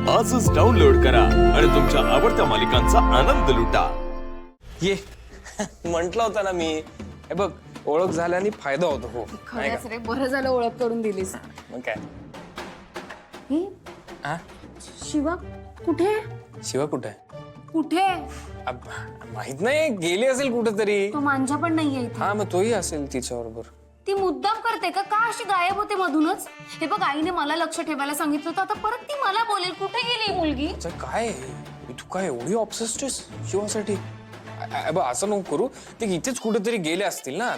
आजच डाउनलोड करा आणि तुमच्या आवडत्या मालिकांचा आनंद लुटा। ये म्हंटल होता ना मी, हे बघ ओळख झाल्याने फायदा होतो। हो खरंच रे, बरं झालं ओळख करून दिलीस। मग काय? हे हा शिवा कुठे? शिवा कुठे? कुठे? माहित नाही, गेली असेल कुठेतरी। तो मांजा पण नाहीये इथे। हा मग तोही असेल तिच्याबरोबर। ती मुद्दाम करते का अशी गायब होते मधूनच? हे बघ, आईने मला लक्ष ठेवायला सांगितलं होतं, आता परत ती मला बोलेल कुठे गेली मुलगी? काय तू काय एवढी ऑब्सेस्ड आहेस शिवासाठी? असं नको करू, ते इथेच कुठेतरी गेले असतील ना।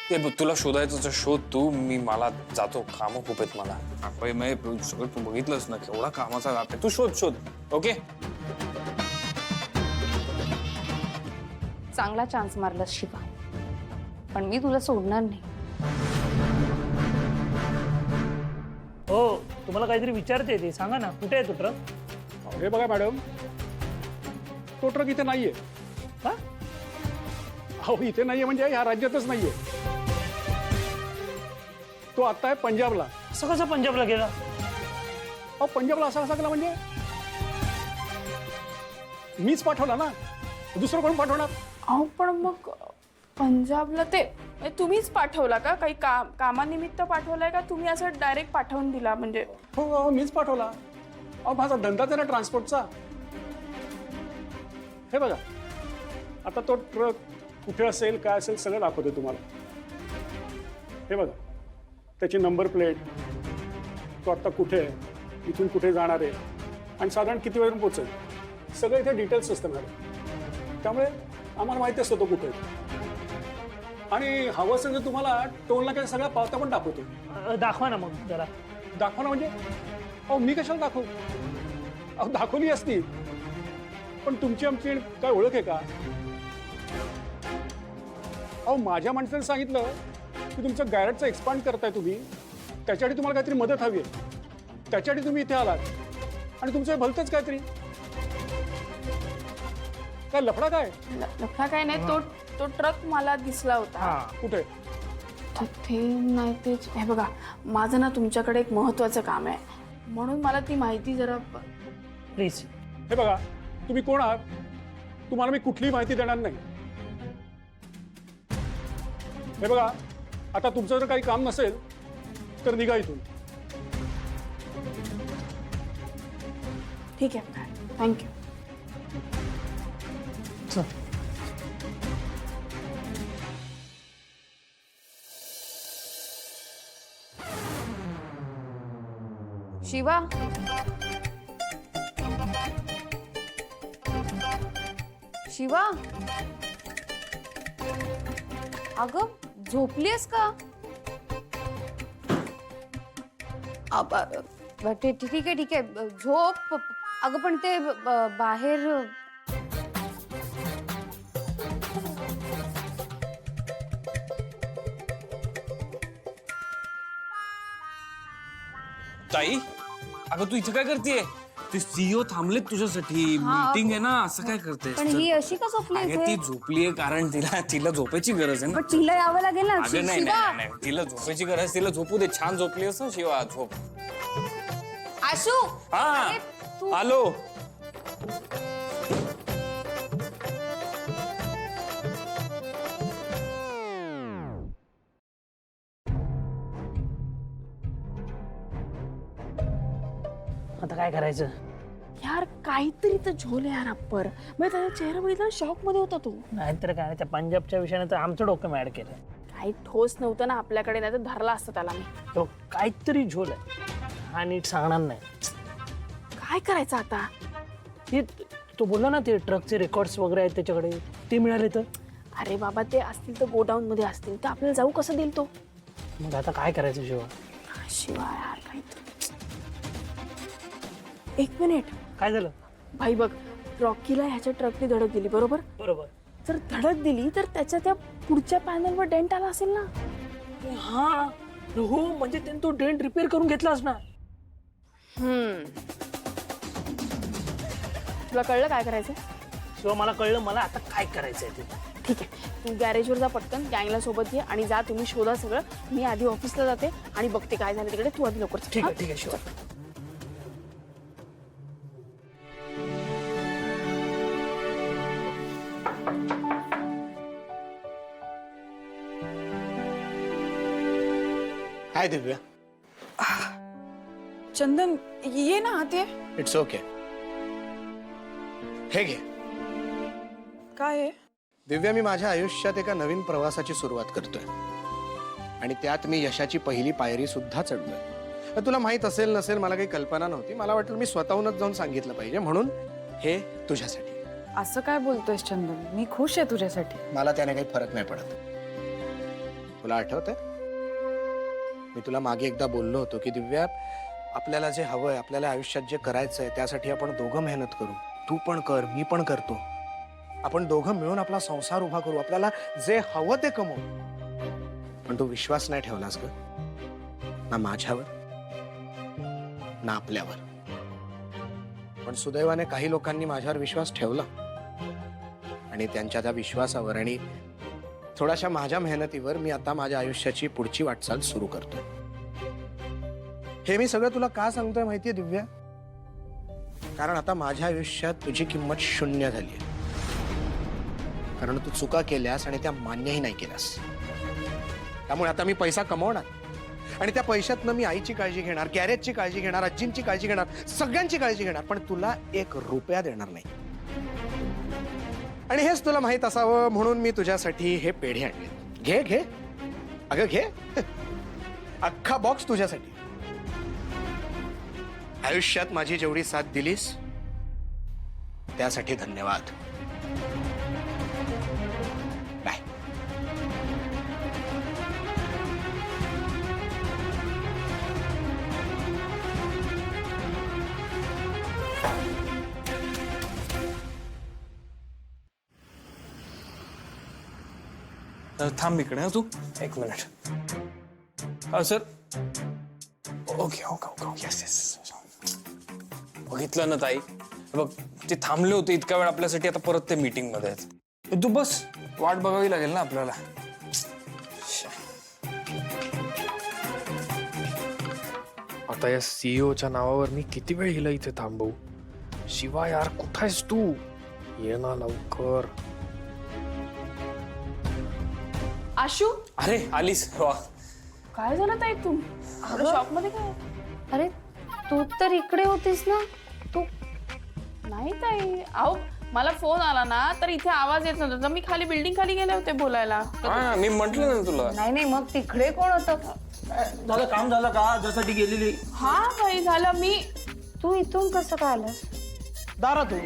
ते तुला शोधायचं शोध तू, मी मला जातो, काम खूप आहेत मला। सगळं तू बघितलंस ना, केवढा कामाचा व्याप आहे। तू शोध ओके? चांगला चान्स मारला शिवा, पण मी तुला सोडणार नाही। हो, तुम्हाला काहीतरी विचारते ते सांगा ना, कुठे आहे तो ट्रक? हे बघा मॅडम, तो ट्रक इथे नाहीये। हा? अहो इथे नाहीये म्हणजे ह्या राज्यातच नाहीये। तो आता आहे पंजाबला। असं कसं पंजाबला गेला? अहो पंजाबला असा कसा गेला म्हणजे? मीच पाठवला ना, दुसरं कोण पाठवणार? अहो पण मग पंजाबला ते तुम्हीच पाठवला का? काही कामानिमित्त पाठवलाय का तुम्ही असं डायरेक्ट पाठवून दिला म्हणजे? हो मीच पाठवला। अहो माझा धंदाच आहे ना ट्रान्सपोर्टचा। हे बघा, आता तो ट्रक कुठे असेल काय असेल सगळं दाखवतो तुम्हाला। हे बघा, त्याची नंबर प्लेट, तो आता कुठे आहे, इथून कुठे जाणार आहे आणि साधारण किती वेळेपर्यंत पोहोचेल, सगळं इथे डिटेल्स असतं मॅडम। त्यामुळे आम्हाला माहिती असतं तो कुठे आहे। आणि हवं असेल तर तुम्हाला टोलला काही सगळ्या पावत्या पण दाखवतो। दाखवा ना मग जरा। दाखवा ना म्हणजे? अहो मी कशाला दाखवू? अहो दाखवली असती, पण तुमची आमची काय ओळख आहे का? अहो माझ्या माणसाने सांगितलं की तुमचं गॅरेजचं एक्सपांड करताय तुम्ही, त्याच्यासाठी तुम्हाला काहीतरी मदत हवी आहे, त्याच्यासाठी तुम्ही इथे आलात आणि तुमचं भलतंच काहीतरी। काय लफडा काय? लफडा काय नाही, तो ट्रक मला दिसला होता। कुठे? ते नाही तेच। हे बघा, माझं ना तुमच्याकडे एक महत्वाचं काम आहे, म्हणून मला ती माहिती जरा प्लीज। हे बघा, तुम्ही कोण आहात? तुम्हाला मी कुठलीही माहिती देणार नाही। हे बघा, आता तुमचं जर काही काम नसेल तर निघा इथून। ठीक आहे, थँक्यू। शिवा, शिवा, अगं झोपलीस का? ठीक आहे झोप। अगं पण ते बाहेर ताई, अगं तू इथे काय करतेय? ते सीईओ थांबलेत तुझ्यासाठी, मीटिंग आहे ना, असं काय करतेस? पण ही अशी का झोपली अगं ती झोपलीये कारण तिला झोपायची गरज आहे ना। पण तिला यावं लागेल ना। अगं नाही शिवा, नाही नाही, तिला झोपायची गरज, तिला झोपू दे, छान झोपली असं। शिवा झोप। आशू, हा अरे, तू आलो। आता काय करायचं? यार काहीतरी तर झोल यार अप्पर, म्हणजे त्याचा चेहरा बघितला शॉक मध्ये होता तो। नाहीतर काय, त्या पंजाबच्या विषयाने तर आमचं डोकं मॅड केलं। काही ठोस नव्हतं ना आपल्याकडे, नाही तर धरला असतं त्याला मी। तो काहीतरी झोल आहे, हा नीट सांगणार नाही। काय करायचं आता? ते तो बोलला ना, ते ट्रकचे रेकॉर्ड्स वगैरे आहेत त्याच्याकडे, ते मिळाले तर? अरे बाबा, ते असतील तर गोडाऊन मध्ये असतील तर आपल्याला जाऊ कसं देईल तो? मग आता काय करायचं शिवा? शिवा यार काहीतरी। एक मिनिट, काय झालं? भाई बघ, रॉकीला ह्याच्या ट्रकने धडक दिली बरोबर? बरोबर। जर धडक दिली तर त्याच्या त्या पुढच्या पॅनलवर डेंट आला असेल ना? हा हो, म्हणजे त्याने तो डेंट रिपेअर करून घेतलास ना? तुला कळलं काय करायचं? शिवा मला कळलं, मला आता काय करायचंय ते। ठीक आहे, तू गॅरेजवर जा पटकन, गँगला सोबत घे आणि जा तुम्ही शोधा सगळं। मी आधी ऑफिसला जाते आणि बघते काय झालं तिकडे, तू आधी लवकर ठीक आहे शिवा। हाय दिव्या. चंदन ये ना आत ये. It's okay. हे घे. काय आहे? दिव्या, मी माझ्या आयुष्यात एका नवीन प्रवासाची सुरुवात करतोय आणि त्यात मी यशाची पहिली पायरी सुद्धा चढलोय. तुला माहित असेल नसेल मला काही कल्पना नव्हती. मला वाटलं मी स्वतःहूनच जाऊन सांगितलं पाहिजे, म्हणून हे तुझ्यासाठी. असं काय बोलतोयस चंदन? मी खुश आहे तुझ्यासाठी. मला त्याने काही फरक नाही पडत. तुला आठवतंय मी तुला मागे एकदा बोललो होतो की दिव्या, आपल्याला जे हवंय, आपल्याला आयुष्यात जे करायचंय त्यासाठी आपण दोघं मेहनत करू. तू पण कर, मी पण करतो. आपण दोघं मिळून आपला संसार उभा करू. आपल्याला जे हवं ते कमवू. पण तू विश्वास नाही ठेवलास ग, ना माझ्यावर ना आपल्यावर. पण सुदैवाने काही लोकांनी माझ्यावर विश्वास ठेवला आणि त्यांच्या त्या विश्वासावर आणि थोड्याशा माझ्या मेहनतीवर मी आता माझ्या आयुष्याची पुढची वाटचाल सुरू करतोय. हे मी सगळं तुला का सांगतोय माहितीये दिव्या? कारण आता माझ्या आयुष्यात तुझी किंमत शून्य झाली आहे. कारण तू चुका केल्यास आणि त्या मान्यही नाही केल्यास. त्यामुळे आता मी पैसा कमवणार आणि त्या पैशातनं मी आईची काळजी घेणार, गॅरेजची काळजी घेणार, आजींची काळजी घेणार, सगळ्यांची काळजी घेणार. पण तुला 1 रुपया देणार नाही. आणि हेच तुला माहित असावं म्हणून मी तुझ्यासाठी हे पेढे आणले. घे घे अगं घे. अख्खा बॉक्स तुझ्यासाठी. आयुष्यात माझी जेवढी साथ दिलीस त्यासाठी धन्यवाद. बाय. थांब इकडे हं तू 1 मिनिट. हा sir. Okay okay okay. Yes yes. बघितलं ना ताई, बघ ते थांबले होते इतका वेळ आपल्यासाठी, आता परत ते मीटिंग मध्ये आहेत. तू बस, वाट बघावी लागेल ना आपल्याला. आता या सीईओच्या नावावर मी किती वेळ हिला इथे थांबवू? शिवा यार, कुठायस तू? ये ना लवकर. आशू, अरे आलीस वा. काय झालं ताई? तू शॉप मध्ये काय? अरे तू तर इकडे होतीस ना. तू नाही ताई, अहो मला फोन आला ना तर इथे आवाज येत नव्हता. मी खाली बिल्डिंग खाली गेले होते बोलायला. हा मी म्हंटल ना तुला. नाही नाही, मग तिकडे कोण होतं? झालं काम झालं का? ज्यासाठी गेलेली हा ताई झालं. मी तू इथून कसं काय आलास? दारातून.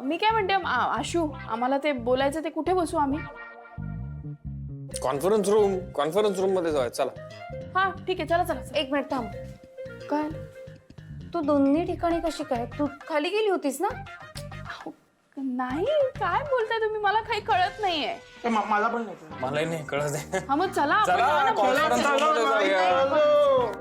मी काय म्हणते आशू, आम्हाला ते बोलायचं, ते कुठे बसू आम्ही? कॉन्फरन्स रूम मध्ये जाऊया. चला. हा ठीक आहे, चला चला. 1 मिनिट थांब. काय? तू दोन्ही ठिकाणी कशी काय? तू खाली गेली होतीस ना? नाही, काय बोलताय तुम्ही? मला काही कळत नाहीये. मला पण नाही. मलाही नाही कळत आहे. हा मग चला आपण चला जाऊ ना, कॉन्फरन्स बोलायचं. रूम मध्ये जाऊया.